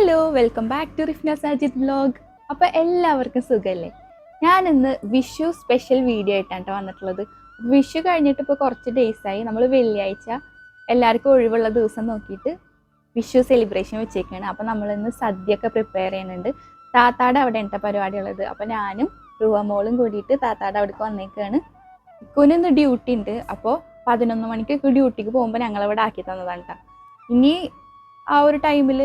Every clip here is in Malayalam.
Hello welcome back to Rifna Sajid vlog. അപ്പോൾ എല്ലാവർക്കും സുഖമല്ലേ? ഞാനിന്ന് വിഷു സ്പെഷ്യൽ വീഡിയോ ആയിട്ടാണ് വന്നിട്ടുള്ളത്. വിഷു കഴിഞ്ഞിട്ട് ഇപ്പോൾ കുറച്ച് ഡേയ്സായി. നമ്മൾ വെള്ളിയാഴ്ച എല്ലാവർക്കും ഒഴിവുള്ള ദിവസം നോക്കിയിട്ട് വിഷു സെലിബ്രേഷൻ വെച്ചേക്കാണ്. അപ്പോൾ നമ്മളിന്ന് സദ്യയൊക്കെ പ്രിപ്പയർ ചെയ്യുന്നുണ്ട്. താത്താടെ അവിടെ ഉണ്ട് പരിപാടിയുള്ളത്. അപ്പോൾ ഞാനും റുവമോളും കൂടിയിട്ട് താത്താടെ അവിടേക്ക് വന്നേക്കാണ്. ഇക്കുനിന്ന് ഡ്യൂട്ടി ഉണ്ട്. അപ്പോൾ 11 മണിക്ക് ഡ്യൂട്ടിക്ക് പോകുമ്പോൾ ഞങ്ങളവിടെ ആക്കി തന്നതാണ് കേട്ടോ. ഇനി ആ ഒരു ടൈമിൽ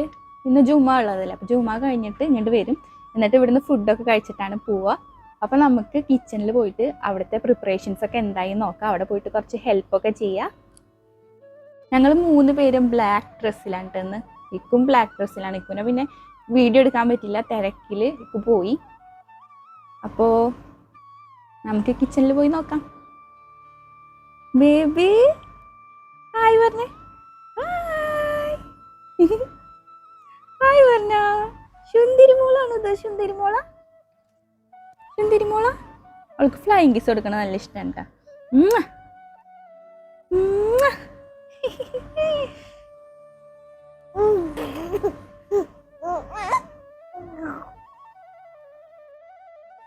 ഇന്ന് ജുമ ഉള്ളതല്ലേ, അപ്പോൾ ജുമ കഴിഞ്ഞിട്ട് ഇങ്ങോട്ട് വരും. എന്നിട്ട് ഇവിടുന്ന് ഫുഡൊക്കെ കഴിച്ചിട്ടാണ് പോവുക. അപ്പോൾ നമുക്ക് കിച്ചണിൽ പോയിട്ട് അവിടുത്തെ പ്രിപ്പറേഷൻസ് ഒക്കെ എന്തായി നോക്കാം. അവിടെ പോയിട്ട് കുറച്ച് ഹെൽപ്പൊക്കെ ചെയ്യുക. ഞങ്ങൾ 3 പേരും ബ്ലാക്ക് ഡ്രസ്സിലാണ് ഇട്ടെന്ന്. ഇക്കും ബ്ലാക്ക് ഡ്രസ്സിലാണ്. ഇക്കുനെ പിന്നെ വീഡിയോ എടുക്കാൻ പറ്റില്ല, തിരക്കിൽ ഇക്കു പോയി. അപ്പോൾ നമുക്ക് കിച്ചണിൽ പോയി നോക്കാം. ബേബി ഹായ് പറഞ്ഞേ, ഹായ് പറഞ്ഞ. ശുന്തിരിമോളാണ് ഇത്. ശുന്തിരിമോള അവൾക്ക് ഫ്ലൈങ് കിസ് കൊടുക്കണം നല്ല ഇഷ്ടമാണ് കേട്ടോ.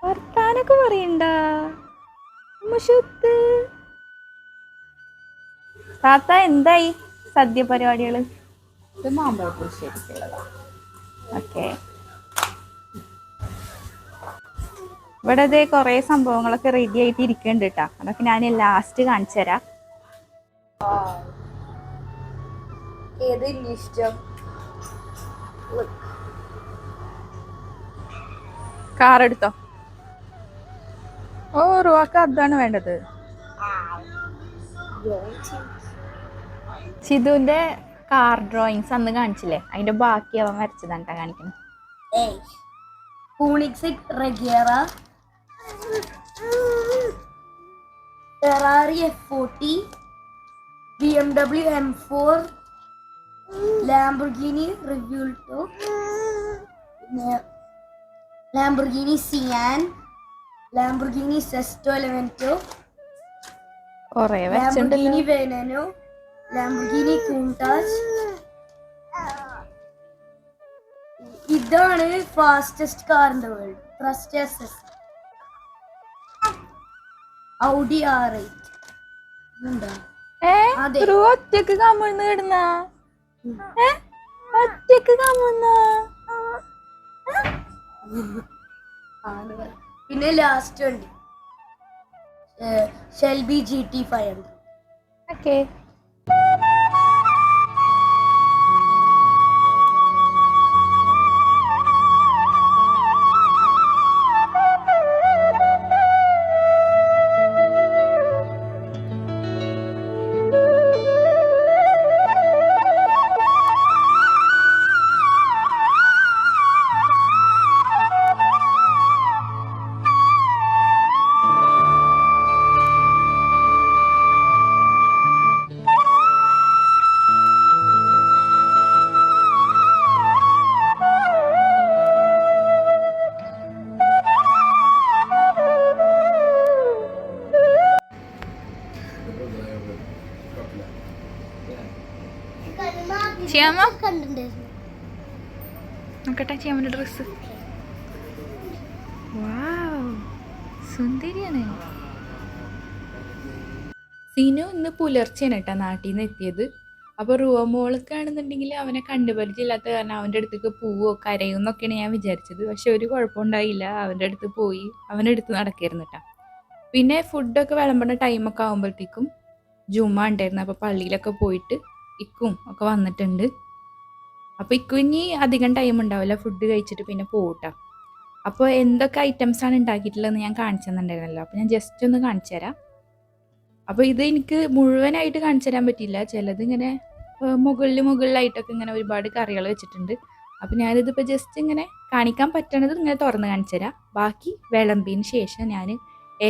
വർത്താനൊക്കെ പറയണ്ട താത്ത. എന്തായി സദ്യ പരിപാടികള്? ഇത് മാമ്പഴപ്പുളിശ്ശേരിക്കുള്ളതാണ്. ഓക്കെ, ഇവിടെ ഇതേ കുറേ സംഭവങ്ങളൊക്കെ റെഡി ആയിട്ട് ഇരിക്കുന്നുണ്ട് കേട്ടോ. അതൊക്കെ ഞാൻ ലാസ്റ്റ് കാണിച്ചു തരാം. ഇഷ്ടം കാർ എടുത്തോ. ഓ റുവാക്ക് അതാണ് വേണ്ടത്. ചിതുവിന്റെ കാർ ഡ്രോയിങ്സ് അന്ന് കാണിച്ചില്ലേ, അതിന്റെ ബാക്കി അവൻ വരച്ചതാണ് കാണിക്കുന്നത്. Ferrari F40, BMW M4, Lamborghini Revuelto, Lamborghini Sian, Lamborghini Sesto Elemento, Lamborghini Veneno, Lamborghini Countach. ഇതാണ് fastest car in the world. Trust SS Audi R8. ഒറ്റക്ക് കമിഴ്ന്ന് കിടന്ന ഒറ്റക്ക് കമിഴ്ന്ന. പിന്നെ ലാസ്റ്റ് ഉണ്ട് ഷെൽബി GT500. ഓക്കെ, നോക്കട്ടെ ചെയ്യാമോ ഡ്രസ്. സുന്ദരിയാണ്. സിനു ഇന്ന് പുലർച്ചെയാണ് കേട്ടോ നാട്ടിൽ നിന്ന് എത്തിയത്. അപ്പോൾ റുവമോൾക്കാണെന്നുണ്ടെങ്കിൽ അവനെ കണ്ടുപരിചയമില്ലാത്ത കാരണം അവൻ്റെ അടുത്തേക്ക് പോവോ കരയോ എന്നൊക്കെയാണ് ഞാൻ വിചാരിച്ചത്. പക്ഷെ ഒരു കുഴപ്പമുണ്ടായില്ല. അവൻ്റെ അടുത്ത് പോയി അവനെടുത്ത് നടക്കായിരുന്നു കേട്ടോ. പിന്നെ ഫുഡൊക്കെ വിളമ്പുന്ന ടൈമൊക്കെ ആകുമ്പോഴത്തേക്കും ജുമ ഉണ്ടായിരുന്നു. അപ്പോൾ പള്ളിയിലൊക്കെ പോയിട്ട് ഇക്കും ഒക്കെ വന്നിട്ടുണ്ട്. അപ്പോൾ ഇക്കും ഇനി അധികം ടൈം ഉണ്ടാവില്ല, ഫുഡ് കഴിച്ചിട്ട് പിന്നെ പോകട്ടോ. അപ്പോൾ എന്തൊക്കെ ഐറ്റംസാണ് ഉണ്ടാക്കിയിട്ടുള്ളതെന്ന് ഞാൻ കാണിച്ചു തന്നിട്ടുണ്ടായിരുന്നല്ലോ. അപ്പോൾ ഞാൻ ജസ്റ്റ് ഒന്ന് കാണിച്ചു തരാം. അപ്പോൾ ഇത് എനിക്ക് മുഴുവനായിട്ട് കാണിച്ചു തരാൻ പറ്റില്ല. ചിലത് ഇങ്ങനെ മുകളിലായിട്ടൊക്കെ ഇങ്ങനെ ഒരുപാട് കറികൾ വെച്ചിട്ടുണ്ട്. അപ്പോൾ ഞാനിതിപ്പോൾ ജസ്റ്റ് ഇങ്ങനെ കാണിക്കാൻ പറ്റണത് ഇങ്ങനെ തുറന്ന് കാണിച്ചു തരാം. ബാക്കി വിളമ്പിന് ശേഷം ഞാൻ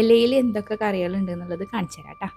ഇലയിൽ എന്തൊക്കെ കറികളുണ്ട് എന്നുള്ളത് കാണിച്ചു തരാം കേട്ടോ.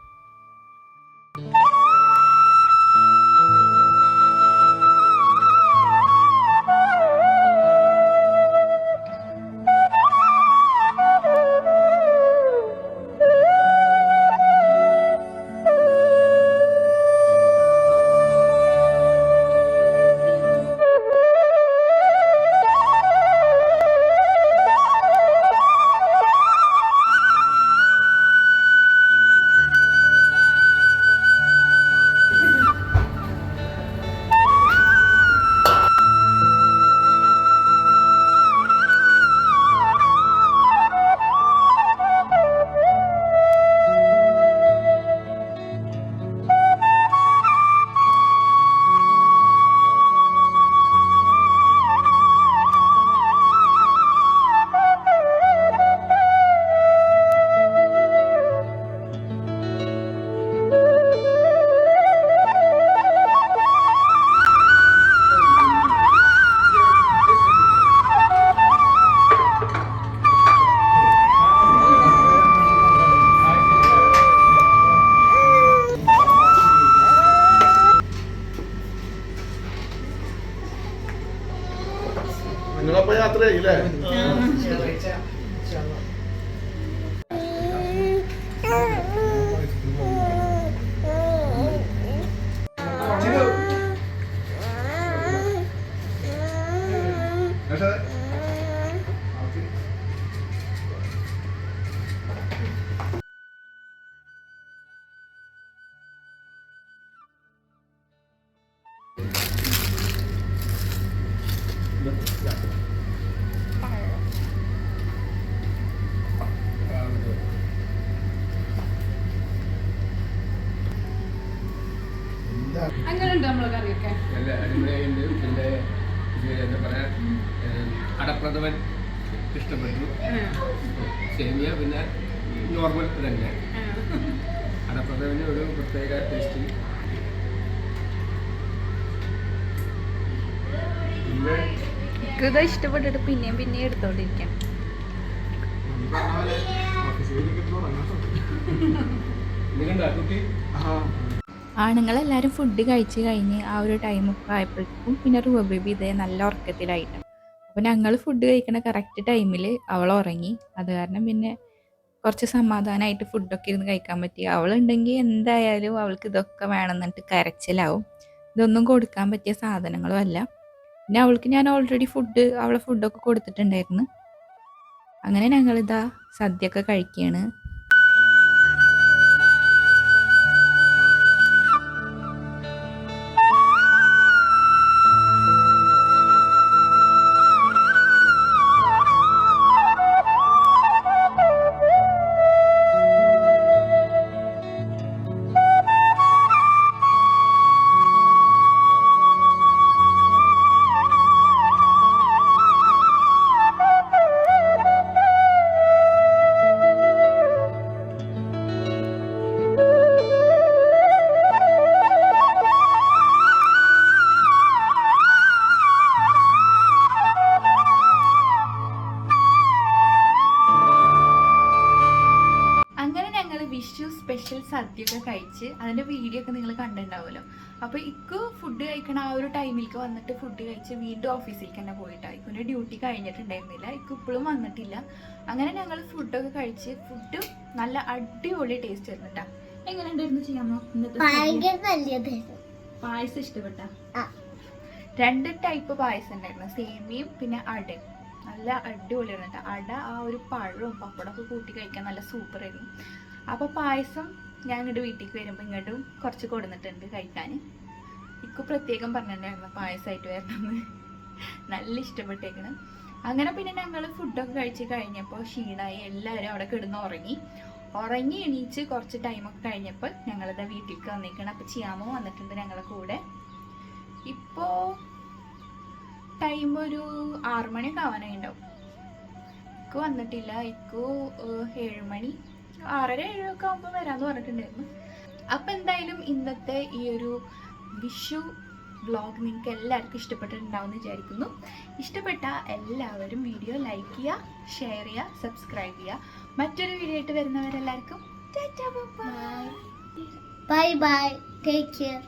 നിങ്ങളപ്പോ യാത്രയായില്ലേ? അങ്ങനെയുണ്ട് നമ്മളെ കറിയൊക്കെ. നല്ല അടിപൊളിയായിട്ടുണ്ട്. പിന്നെ ഇത് എന്താ പറയാ, അടപ്രഥമൻ ഇഷ്ടപ്പെട്ടു. സേമിയ പിന്നെ നോർമൽ തന്നെ. അടപ്രഥമന് ഒരു പ്രത്യേക ടേസ്റ്റ്. പിന്നെ ഇത് ഇഷ്ടപ്പെട്ടിട്ട് പിന്നെയും പിന്നെയും എടുത്തോണ്ടിരിക്കാം. നിങ്ങളുടെ കുട്ടി ആണുങ്ങളെല്ലാവരും ഫുഡ് കഴിച്ച് കഴിഞ്ഞ് ആ ഒരു ടൈമൊക്കെ ആയപ്പോഴേക്കും പിന്നെ റൂബ ബേബി ഇതേ നല്ല ഉറക്കത്തിലായിട്ട്. അപ്പോൾ ഞങ്ങൾ ഫുഡ് കഴിക്കണ കറക്റ്റ് ടൈമിൽ അവൾ ഉറങ്ങി. അത് കാരണം പിന്നെ കുറച്ച് സമാധാനമായിട്ട് ഫുഡൊക്കെ ഇരുന്ന് കഴിക്കാൻ പറ്റി. അവളുണ്ടെങ്കിൽ എന്തായാലും അവൾക്ക് ഇതൊക്കെ വേണമെന്നിട്ട് കരച്ചിലാവും. ഇതൊന്നും കൊടുക്കാൻ പറ്റിയ സാധനങ്ങളും അല്ല. പിന്നെ അവൾക്ക് ഞാൻ ഓൾറെഡി അവളെ ഫുഡൊക്കെ കൊടുത്തിട്ടുണ്ടായിരുന്നു. അങ്ങനെ ഞങ്ങളിതാ സദ്യയൊക്കെ കഴിക്കുകയാണ്. വിഷു സ്പെഷ്യൽ സദ്യയൊക്കെ കഴിച്ച് അതിൻ്റെ വീഡിയോ ഒക്കെ നിങ്ങൾ കണ്ടിട്ടുണ്ടാവുമല്ലോ. അപ്പോൾ ഇക്ക് ഫുഡ് കഴിക്കണ ആ ഒരു ടൈമിലേക്ക് വന്നിട്ട് ഫുഡ് കഴിച്ച് വീണ്ടും ഓഫീസിലേക്ക് തന്നെ പോയിട്ടാണ്. ഇക്കൊരു ഡ്യൂട്ടി കഴിഞ്ഞിട്ടുണ്ടായിരുന്നില്ല. ഇക്ക് ഇപ്പോഴും വന്നിട്ടില്ല. അങ്ങനെ ഞങ്ങൾ ഫുഡൊക്കെ കഴിച്ച് ഫുഡ് നല്ല അടിപൊളി ടേസ്റ്റ് ആയിരുന്നു കേട്ടോ. എങ്ങനെ ഉണ്ടായിരുന്നു ചെയ്യാമോ? ഇന്നത്തെ പായസം ഇഷ്ടപ്പെട്ട? 2 ടൈപ്പ് പായസം ഉണ്ടായിരുന്നു, സേമിയും പിന്നെ അടയും. നല്ല അടിപൊളിയായിരുന്നു കേട്ടോ. അട ആ ഒരു പഴവും പപ്പടമൊക്കെ കൂട്ടി കഴിക്കാൻ നല്ല സൂപ്പറായിരുന്നു. അപ്പോൾ പായസം ഞാൻ ഇങ്ങോട്ട് വീട്ടിലേക്ക് വരുമ്പോൾ ഇങ്ങോട്ടും കുറച്ച് കൊടുന്നിട്ടുണ്ട് കഴിക്കാൻ. ഇക്ക് പ്രത്യേകം പറഞ്ഞിട്ടുണ്ടായിരുന്നു പായസമായിട്ട് വരണമെന്ന്. നല്ല ഇഷ്ടപ്പെട്ടേക്കണം. അങ്ങനെ പിന്നെ ഞങ്ങൾ ഫുഡൊക്കെ കഴിച്ച് കഴിഞ്ഞപ്പോൾ ക്ഷീണമായി, എല്ലാവരും അവിടെ കിടന്ന് ഉറങ്ങി എണീച്ച് കുറച്ച് ടൈമൊക്കെ കഴിഞ്ഞപ്പോൾ ഞങ്ങളിതാ വീട്ടിലേക്ക് വന്നേക്കണം. അപ്പോൾ ചിയാമോ വന്നിട്ടുണ്ട് ഞങ്ങളെ കൂടെ. ഇപ്പോൾ ടൈം ഒരു 6 മണിയൊക്കെ ആവാനായി ഉണ്ടാവും. ഇക്ക് വന്നിട്ടില്ല. ഇക്കു 7 മണി 6:30 7 ഒക്കെ ആകുമ്പോൾ വരാമെന്ന് പറഞ്ഞിട്ടുണ്ടായിരുന്നു. അപ്പം എന്തായാലും ഇന്നത്തെ ഈ ഒരു വിഷു വ്ളോഗ് നിങ്ങൾക്ക് എല്ലാവർക്കും ഇഷ്ടപ്പെട്ടിട്ടുണ്ടാവും എന്ന് വിചാരിക്കുന്നു. ഇഷ്ടപ്പെട്ട എല്ലാവരും വീഡിയോ ലൈക്ക് ചെയ്യുക, ഷെയർ ചെയ്യുക, സബ്സ്ക്രൈബ് ചെയ്യുക. മറ്റൊരു വീഡിയോ ആയിട്ട് വരുന്നവരെല്ലാവർക്കും ബൈ ബൈ, ടേക്ക് കെയർ.